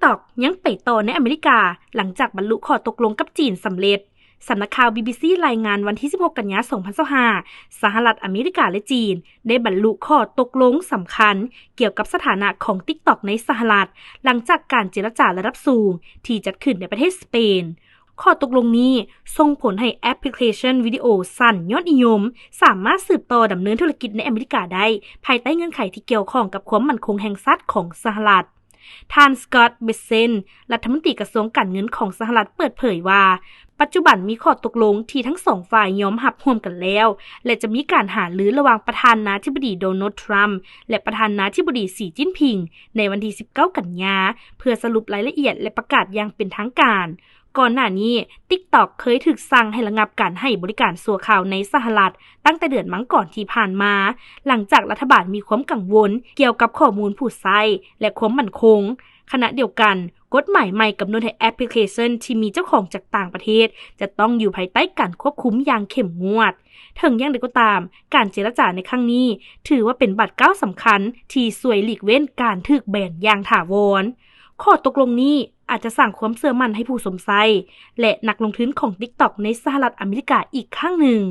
TikTok ยังไปต่อในอเมริกาหลังจากบรรลุข้อตกลงกับจีนสำเร็จสำนักข่าว BBC รายงานวันที่16กันยายน2025สหรัฐอเมริกาและจีนได้บรรลุข้อตกลงสำคัญเกี่ยวกับสถานะของ TikTok ในสหรัฐหลังจากการเจรจาระดับสูงที่จัดขึ้นในประเทศสเปนข้อตกลงนี้ส่งผลให้แอปพลิเคชันวิดีโอสั้นยอดนิยมสามารถสืบต่อดำเนินธุรกิจในอเมริกาได้ภายใต้เงื่อนไขที่เกี่ยวข้องกับความมั่นคงแห่งชาติของสหรัฐท่านสกอตต์ เบสเซนรัฐมนตรีกระทรวงการเงินของสหรัฐเปิดเผยว่าปัจจุบันมีข้อตกลงที่ทั้งสองฝ่ายยอมรับร่วมกันแล้วและจะมีการหารือระหว่างประธานาธิบดีโดนัลด์ทรัมป์และประธานาธิบดีสีจิ้นผิงในวันที่19กันยายนเพื่อสรุปรายละเอียดและประกาศอย่างเป็นทางการก่อนหน้านี้ TikTok เคยถูกสั่งให้ระงับการให้บริการสั่วข่าวในสหรัฐตั้งแต่เดือนมังกรที่ผ่านมาหลังจากรัฐบาลมีความกังวลเกี่ยวกับข้อมูลผู้ใช้และความมั่นคงขณะเดียวกันกฎหมายใหม่กำหนดให้แอปพลิเคชันที่มีเจ้าของจากต่างประเทศจะต้องอยู่ภายใต้การควบคุมอย่างเข้มงวดถึงอย่างไรก็ตามการเจรจาในครั้งนี้ถือว่าเป็นบัตรก้าวสำคัญที่ช่วยหลีกเว้นการถูกแบนอย่างถาวรข้อตกลงนี้อาจจะสร้างความเชื่อมั่นให้ผู้สวมใช้และนักลงทุนของ TikTok ในสหรัฐอเมริกาอีกครั้งหนึ่ง